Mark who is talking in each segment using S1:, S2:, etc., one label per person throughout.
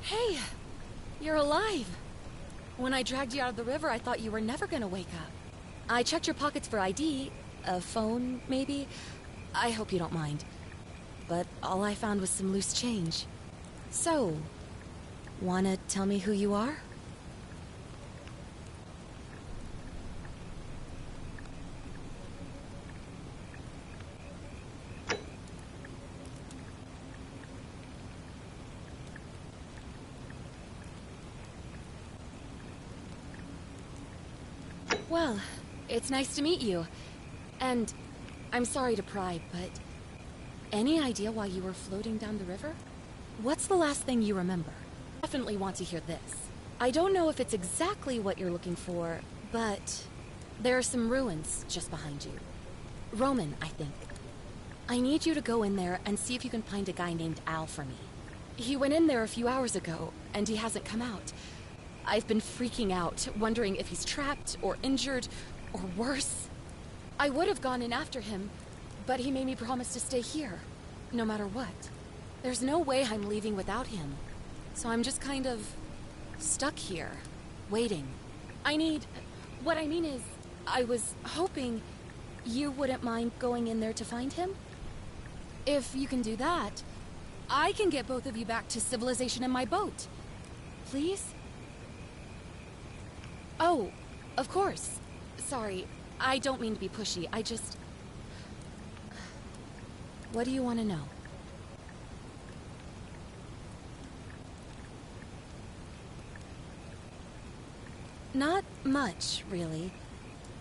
S1: Hey, you're alive. When I dragged you out of the river, I thought you were never gonna wake up. I checked your pockets for ID, a phone, maybe. I hope you don't mind. But all I found was some loose change. So, wanna tell me who you are? Well, it's nice to meet you. And I'm sorry to pry, but any idea why you were floating down the river? What's the last thing you remember? Definitely want to hear this. I don't know if it's exactly what you're looking for, but there are some ruins just behind you. Roman, I think. I need you to go in there and see if you can find a guy named Al for me. He went in there a few hours ago, and he hasn't come out. I've been freaking out, wondering if he's trapped or injured or worse. I would have gone in after him, but he made me promise to stay here, no matter what. There's no way I'm leaving without him, so I'm just kind of stuck here, waiting. What I mean is, I was hoping you wouldn't mind going in there to find him? If you can do that, I can get both of you back to civilization in my boat. Please? Oh, of course. Sorry, I don't mean to be pushy. What do you want to know? Not much, really.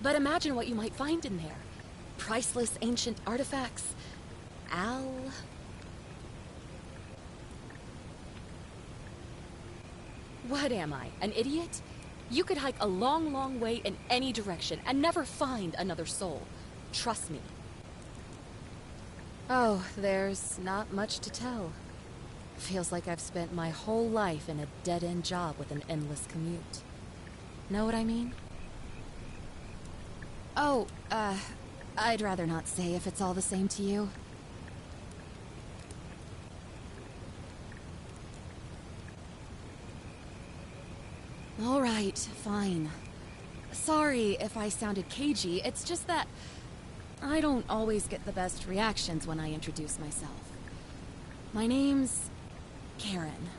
S1: But imagine what you might find in there. Priceless ancient artifacts. Al... What am I, an idiot? You could hike a long, long way in any direction and never find another soul. Trust me. Oh, there's not much to tell. Feels like I've spent my whole life in a dead-end job with an endless commute. Know what I mean? Oh, I'd rather not say if it's all the same to you. All right, fine. Sorry if I sounded cagey, it's just that I don't always get the best reactions when I introduce myself. My name's Karen.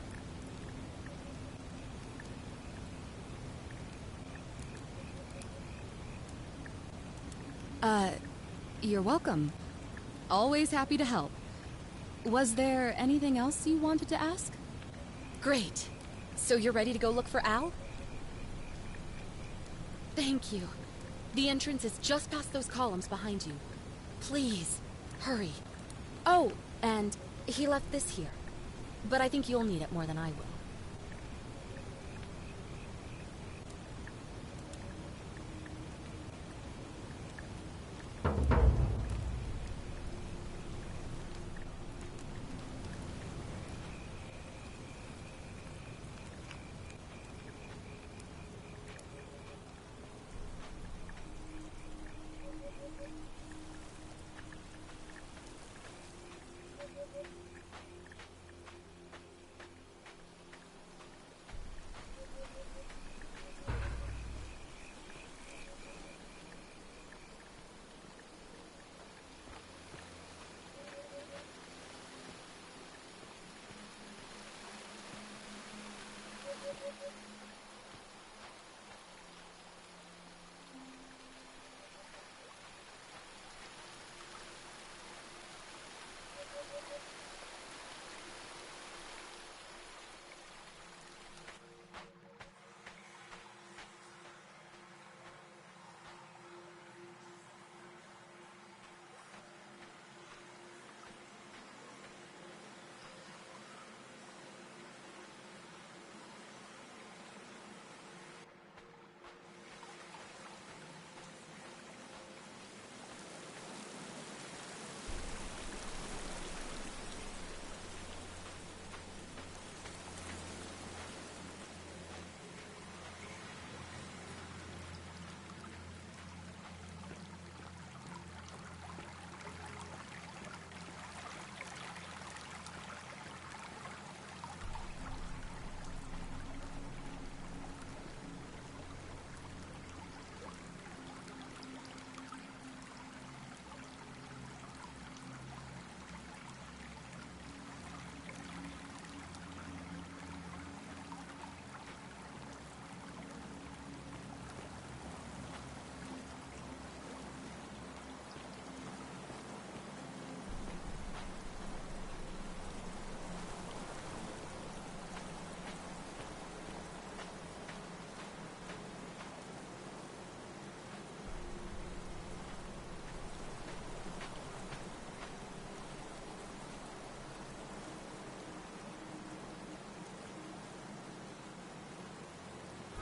S1: You're welcome. Always happy to help. Was there anything else you wanted to ask? Great. So you're ready to go look for Al? Thank you. The entrance is just past those columns behind you. Please, hurry. Oh, and he left this here. But I think you'll need it more than I will.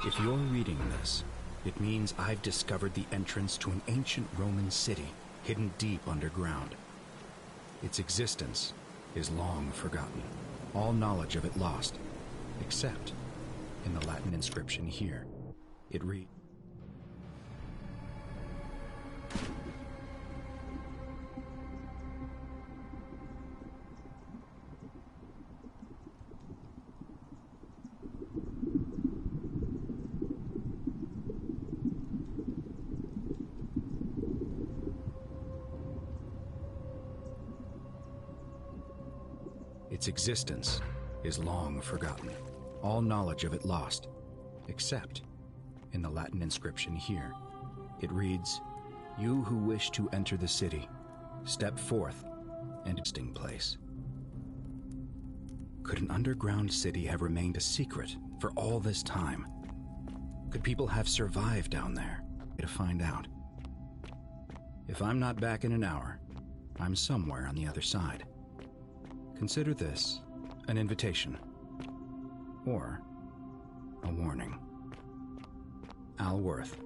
S2: If you're reading this, it means I've discovered the entrance to an ancient Roman city hidden deep underground. Its existence is long forgotten, all knowledge of it lost, except in the Latin inscription here. It reads, its existence is long forgotten, all knowledge of it lost, except in the Latin inscription here. It reads, "You who wish to enter the city, step forth and resting place." Could an underground city have remained a secret for all this time? Could people have survived down there? To find out. If I'm not back in an hour, I'm somewhere on the other side. Consider this an invitation or a warning. Al Worth.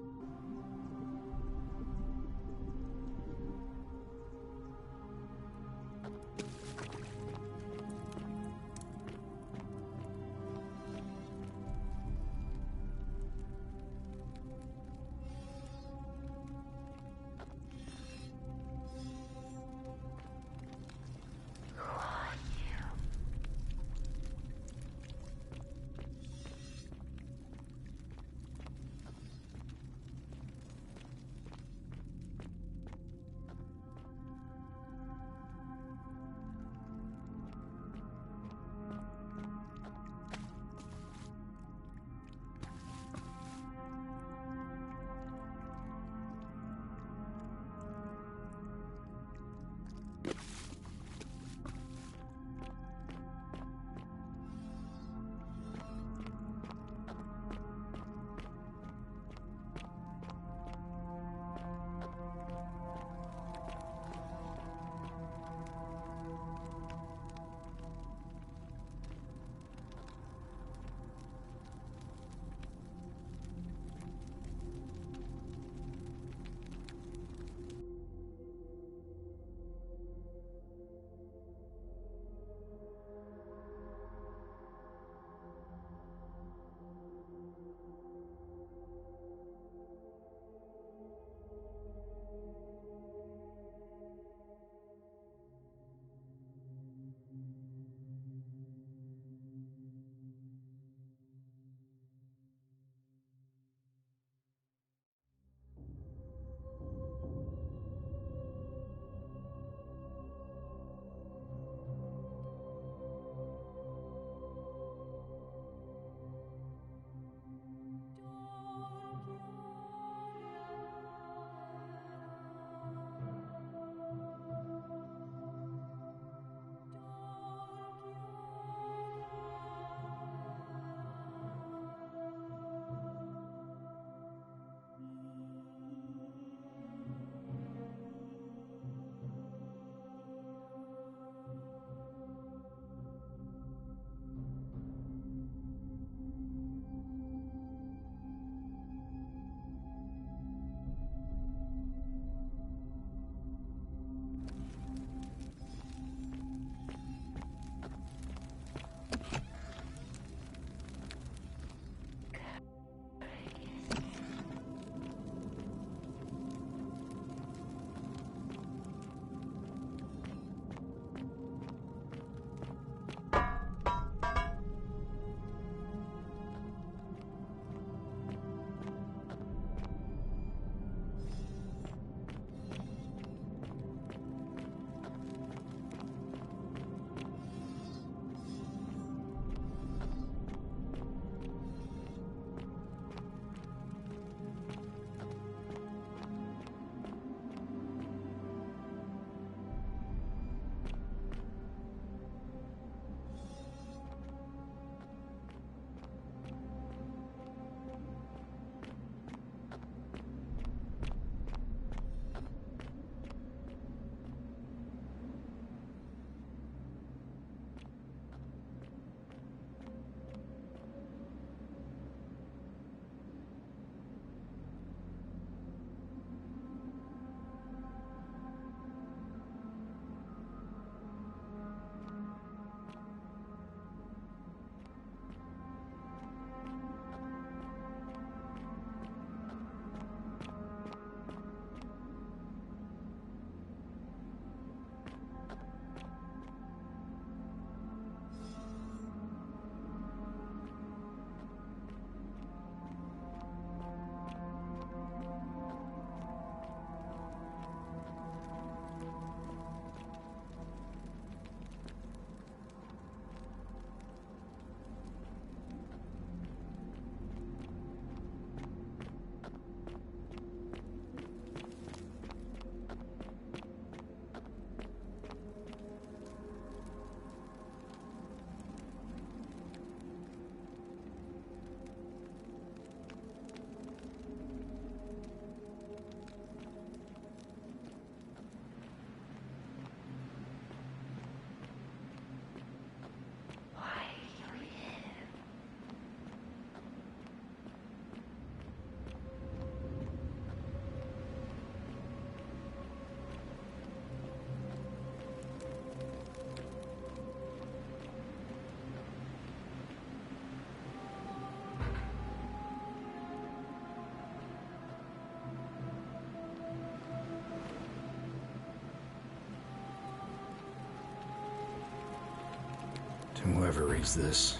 S2: Whoever reads this,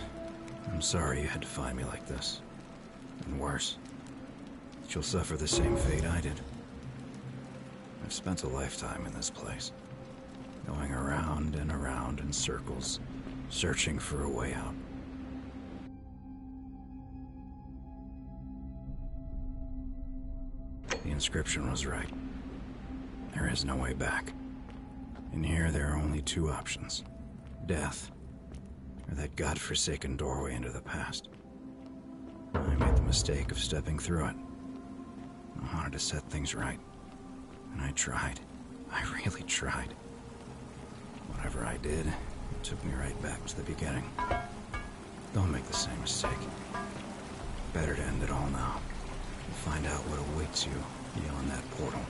S2: I'm sorry you had to find me like this. And worse, you'll suffer the same fate I did. I've spent a lifetime in this place, going around and around in circles, searching for a way out. The inscription was right. There is no way back. In here, there are only two options: death, or that godforsaken doorway into the past. I made the mistake of stepping through it. I wanted to set things right, and I tried. I really tried. Whatever I did, it took me right back to the beginning. Don't make the same mistake. Better to end it all now, and find out what awaits you beyond that portal.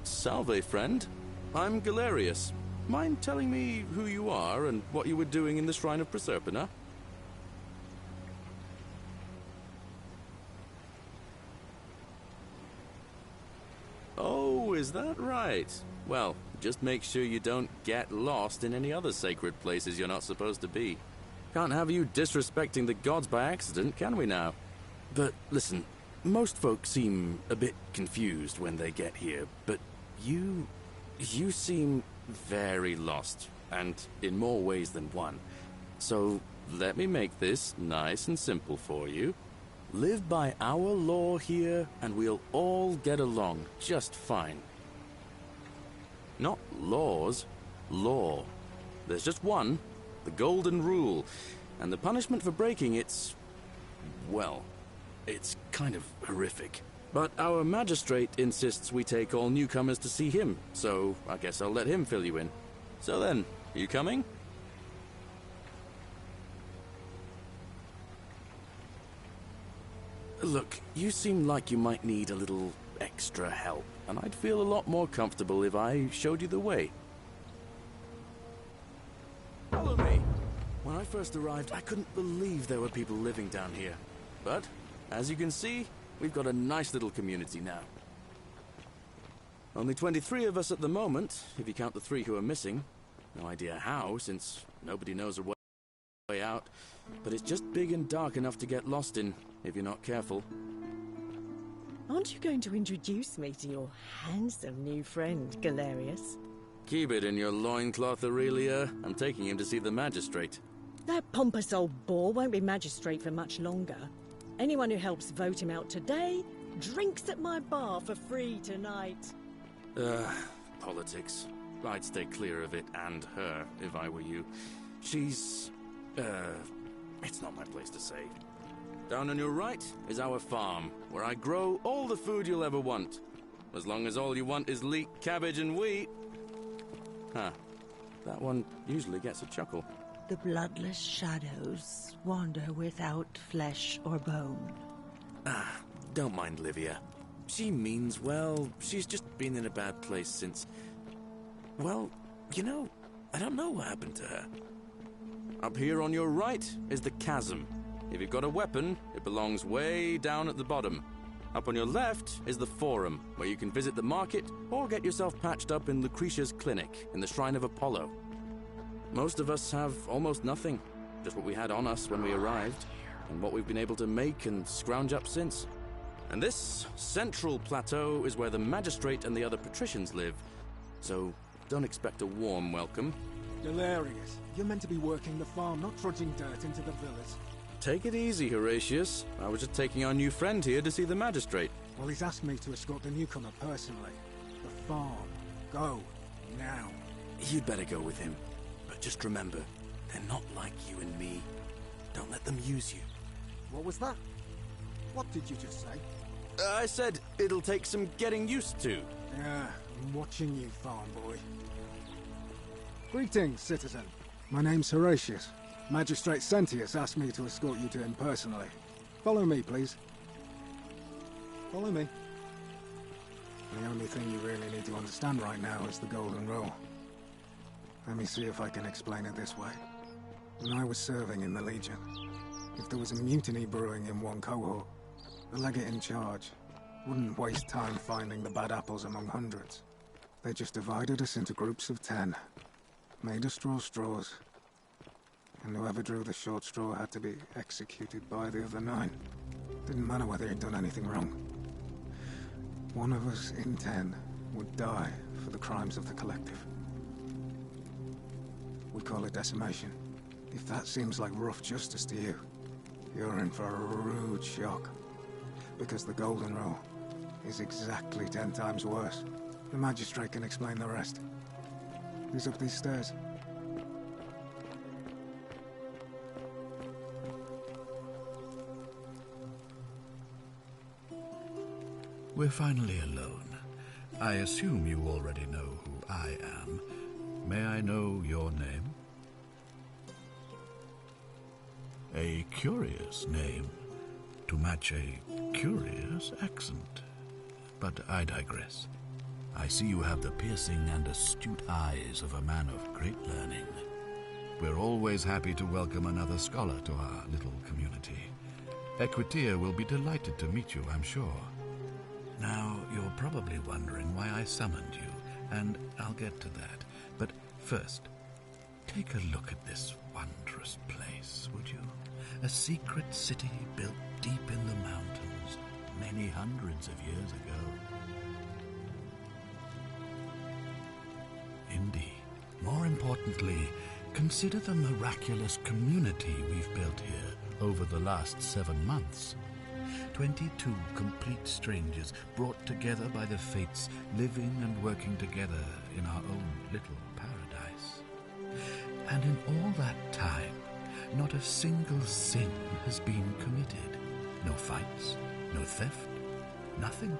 S3: Salve, friend. I'm Galerius. Mind telling me who you are and what you were doing in the Shrine of Proserpina? Oh, is that right? Well, just make sure you don't get lost in any other sacred places you're not supposed to be. Can't have you disrespecting the gods by accident, can we now? But listen, most folk seem a bit confused when they get here, but you seem very lost, and in more ways than one. So let me make this nice and simple for you. Live by our law here, and we'll all get along just fine. Not laws, law. There's just one, the golden rule, and the punishment for breaking it's, well, it's kind of horrific. But our magistrate insists we take all newcomers to see him, so I guess I'll let him fill you in. So then, you coming? Look, you seem like you might need a little extra help, and I'd feel a lot more comfortable if I showed you the way. Follow me! When I first arrived, I couldn't believe there were people living down here. But, as you can see, we've got a nice little community now. Only 23 of us at the moment, if you count the 3 who are missing. No idea how, since nobody knows a way out. But it's just big and dark enough to get lost in, if you're not careful.
S4: Aren't you going to introduce me to your handsome new friend, Galerius?
S3: Keep it in your loincloth, Aurelia. I'm taking him to see the magistrate.
S4: That pompous old bore won't be magistrate for much longer. Anyone who helps vote him out today drinks at my bar for free tonight.
S3: Politics. I'd stay clear of it and her, if I were you. She's... it's not my place to say. Down on your right is our farm, where I grow all the food you'll ever want. As long as all you want is leek, cabbage, and wheat. Huh. That one usually gets a chuckle.
S5: The bloodless shadows wander without flesh or bone.
S3: Ah, don't mind Livia. She means well. She's just been in a bad place since... Well, you know, I don't know what happened to her. Up here on your right is the chasm. If you've got a weapon, it belongs way down at the bottom. Up on your left is the Forum, where you can visit the market or get yourself patched up in Lucretia's clinic in the Shrine of Apollo. Most of us have almost nothing, just what we had on us when we arrived, and what we've been able to make and scrounge up since. And this central plateau is where the magistrate and the other patricians live, so don't expect a warm welcome.
S6: Hilarious. You're meant to be working the farm, not trudging dirt into the villas.
S3: Take it easy, Horatius. I was just taking our new friend here to see the magistrate.
S6: Well, he's asked me to escort the newcomer personally. The farm. Go. Now.
S3: You'd better go with him. But just remember, they're not like you and me. Don't let them use you.
S6: What was that? What did you just say?
S3: I said it'll take some getting used to.
S6: Yeah, I'm watching you, farm boy. Greetings, citizen. My name's Horatius. Magistrate Sentius asked me to escort you to him personally. Follow me, please. Follow me. The only thing you really need to understand right now is the Golden Rule. Let me see if I can explain it this way. When I was serving in the Legion, if there was a mutiny brewing in one cohort, the legate in charge wouldn't waste time finding the bad apples among hundreds. They just divided us into groups of 10, made us draw straws, and whoever drew the short straw had to be executed by the other 9. Didn't matter whether he'd done anything wrong. One of us in 10 would die for the crimes of the collective. We call it decimation. If that seems like rough justice to you, you're in for a rude shock. Because the Golden Rule is exactly 10 times worse. The magistrate can explain the rest. Who's up these stairs?
S7: We're finally alone. I assume you already know who I am. May I know your name? A curious name to match a curious accent. But I digress. I see you have the piercing and astute eyes of a man of great learning. We're always happy to welcome another scholar to our little community. Equitia will be delighted to meet you, I'm sure. Now, you're probably wondering why I summoned you, and I'll get to that. But first, take a look at this wondrous place, would you? A secret city built deep in the mountains, many hundreds of years ago. Indeed. More importantly, consider the miraculous community we've built here over the last 7 months. 22 complete strangers brought together by the fates, living and working together in our own little paradise. And in all that time, not a single sin has been committed. No fights, no theft, nothing.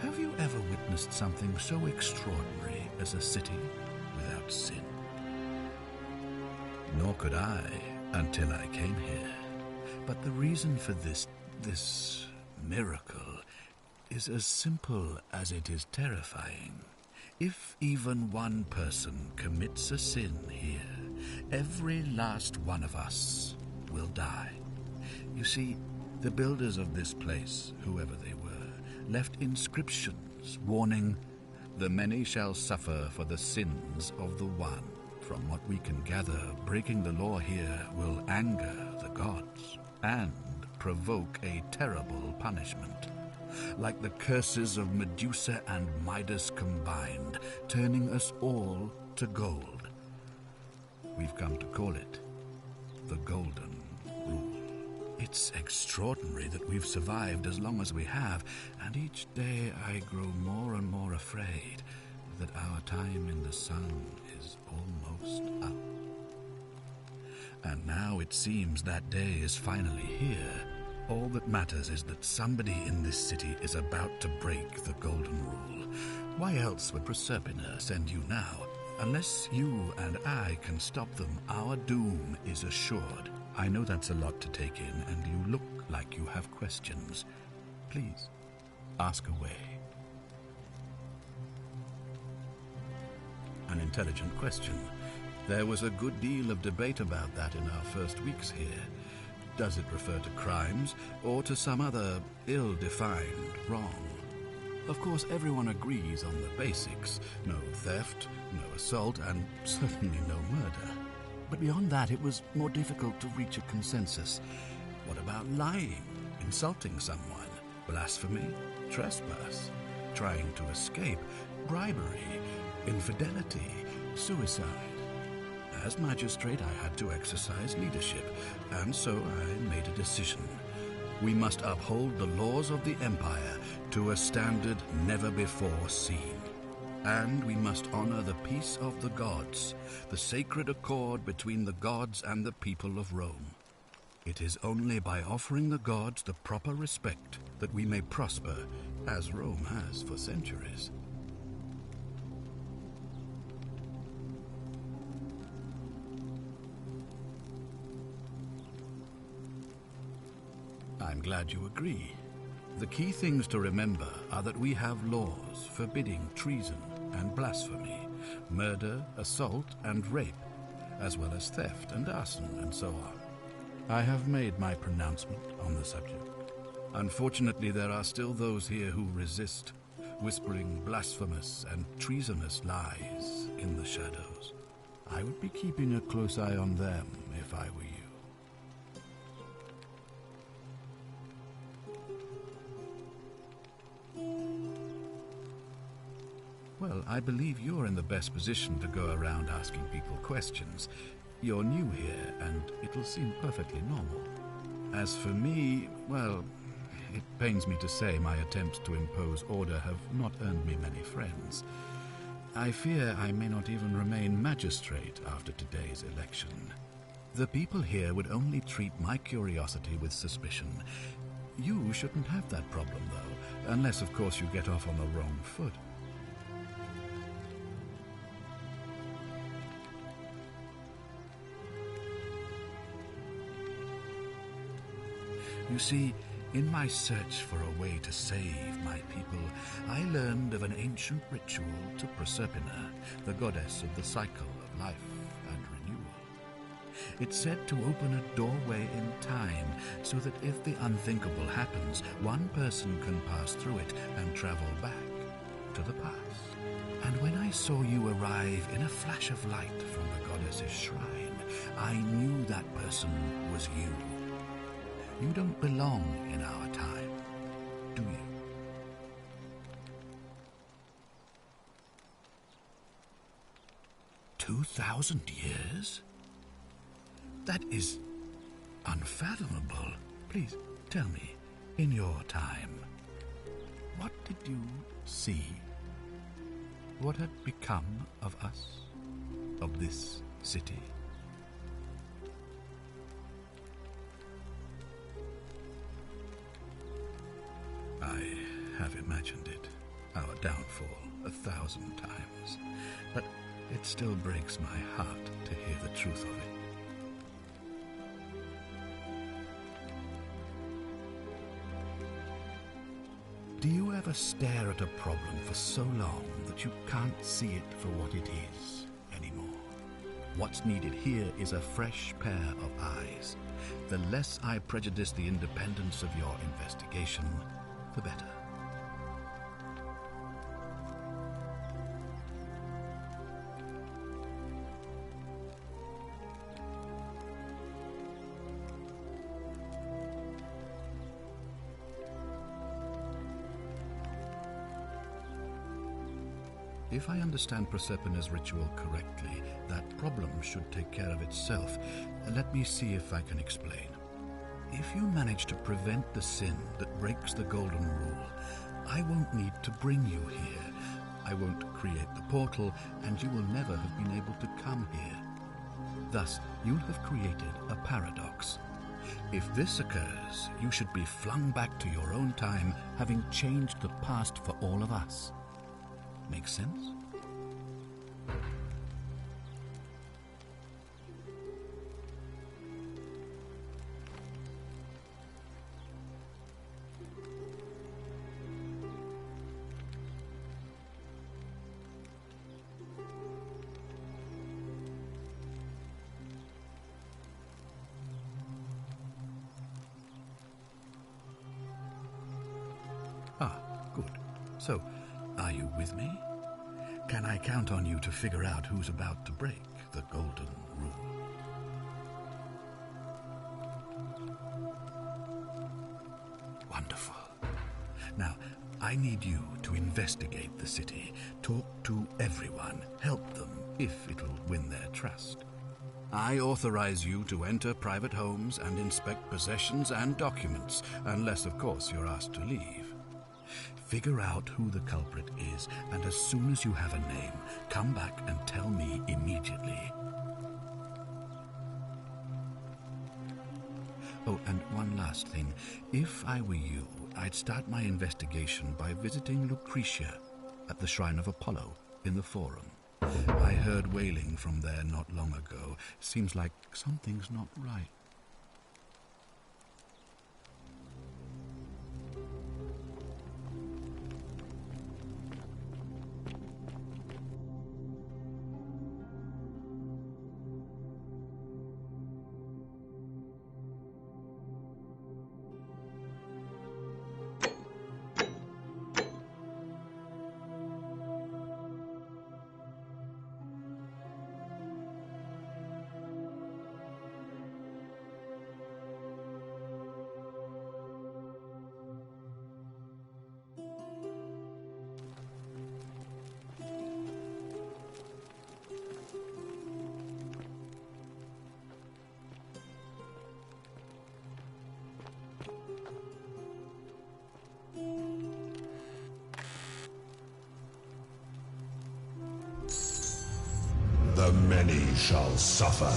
S7: Have you ever witnessed something so extraordinary as a city without sin? Nor could I until I came here. But the reason for this miracle is as simple as it is terrifying. If even one person commits a sin here, every last one of us will die. You see, the builders of this place, whoever they were, left inscriptions warning, "The many shall suffer for the sins of the one." From what we can gather, breaking the law here will anger the gods and provoke a terrible punishment. Like the curses of Medusa and Midas combined, turning us all to gold. We've come to call it the Golden Rule. It's extraordinary that we've survived as long as we have, and each day I grow more and more afraid that our time in the sun is almost up. And now it seems that day is finally here. All that matters is that somebody in this city is about to break the Golden Rule. Why else would Proserpina send you now? Unless you and I can stop them, our doom is assured. I know that's a lot to take in, and you look like you have questions. Please, ask away. An intelligent question. There was a good deal of debate about that in our first weeks here. Does it refer to crimes or to some other ill-defined wrong? Of course, everyone agrees on the basics. No theft, no assault, and certainly no murder. But beyond that, it was more difficult to reach a consensus. What about lying, insulting someone, blasphemy, trespass, trying to escape, bribery, infidelity, suicide? As magistrate, I had to exercise leadership, and so I made a decision. We must uphold the laws of the Empire to a standard never before seen. And we must honor the peace of the gods, the sacred accord between the gods and the people of Rome. It is only by offering the gods the proper respect that we may prosper, as Rome has for centuries. I'm glad you agree. The key things to remember are that we have laws forbidding treason and blasphemy, murder, assault, and rape, as well as theft and arson and so on. I have made my pronouncement on the subject. Unfortunately, there are still those here who resist, whispering blasphemous and treasonous lies in the shadows. I would be keeping a close eye on them if I were you. Well, I believe you're in the best position to go around asking people questions. You're new here, and it'll seem perfectly normal. As for me, well, it pains me to say my attempts to impose order have not earned me many friends. I fear I may not even remain magistrate after today's election. The people here would only treat my curiosity with suspicion. You shouldn't have that problem, though, unless, of course, you get off on the wrong foot. You see, in my search for a way to save my people, I learned of an ancient ritual to Proserpina, the goddess of the cycle of life and renewal. It's said to open a doorway in time, so that if the unthinkable happens, one person can pass through it and travel back to the past. And when I saw you arrive in a flash of light from the goddess's shrine, I knew that person was you. You don't belong in our time, do you? "2,000 years? That is unfathomable. Please tell me, in your time, what did you see? What had become of us, of this city?" I have imagined it, our downfall, 1,000 times, but it still breaks my heart to hear the truth of it. Do you ever stare at a problem for so long that you can't see it for what it is anymore? What's needed here is a fresh pair of eyes. The less I prejudice the independence of your investigation, the better. If I understand Proserpina's ritual correctly, that problem should take care of itself. Let me see if I can explain. If you manage to prevent the sin that breaks the Golden Rule, I won't need to bring you here. I won't create the portal, and you will never have been able to come here. Thus, you'll have created a paradox. If this occurs, you should be flung back to your own time, having changed the past for all of us. Make sense? So, are you with me? Can I count on you to figure out who's about to break the golden rule? Wonderful. Now, I need you to investigate the city, talk to everyone, help them if it'll win their trust. I authorize you to enter private homes and inspect possessions and documents, unless, of course, you're asked to leave. Figure out who the culprit is, and as soon as you have a name, come back and tell me immediately. Oh, and one last thing. If I were you, I'd start my investigation by visiting Lucretia at the Shrine of Apollo in the Forum. I heard wailing from there not long ago. Seems like something's not right.
S8: The many shall suffer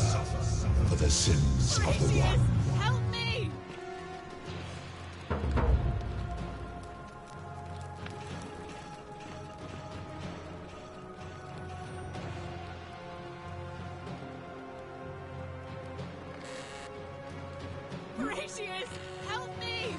S8: for the sins of the one.
S4: Help me! Horatius, help me!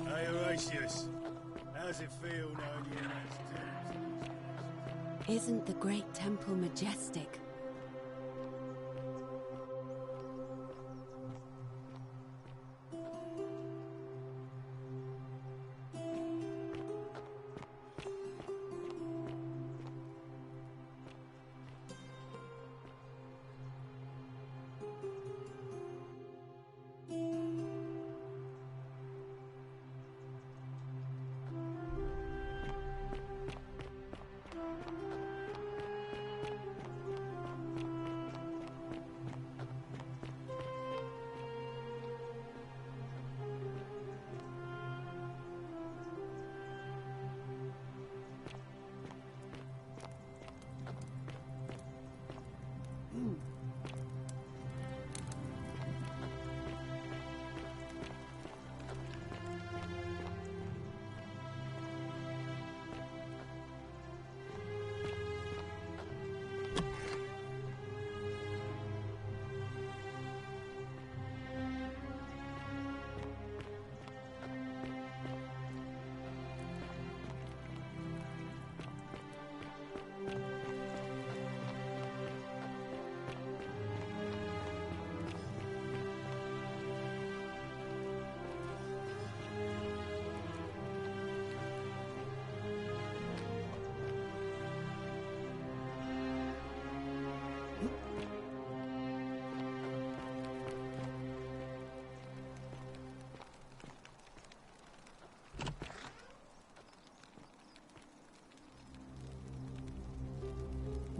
S9: Hey, Horatius. How's it feel knowing you're next to...
S1: Isn't the great temple majestic?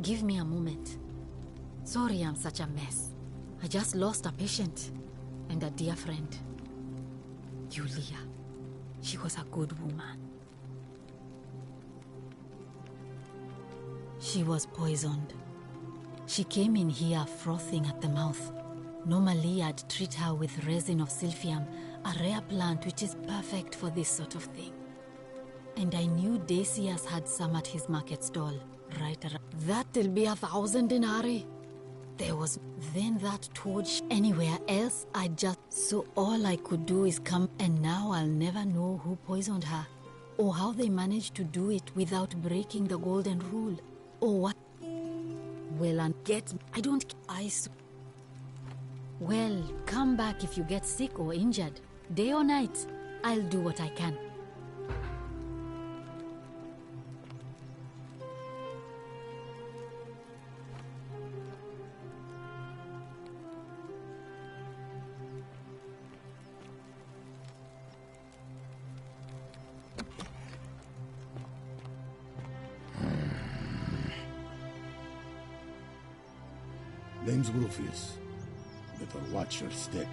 S10: Give me a moment. Sorry I'm such a mess. I just lost a patient and a dear friend. Yulia. She was a good woman. She was poisoned. She came in here frothing at the mouth. Normally I'd treat her with resin of silphium, a rare plant which is perfect for this sort of thing. And I knew Decius had some at his market stall, right around. That'll be 1,000 denarii. There was then that torch. Anywhere else, I just... So all I could do is come, and now I'll never know who poisoned her, or how they managed to do it without breaking the golden rule, or what. Well, and get... I don't... Well, come back if you get sick or injured. Day or night, I'll do what I can.
S8: Name's Rufius. Better watch your step.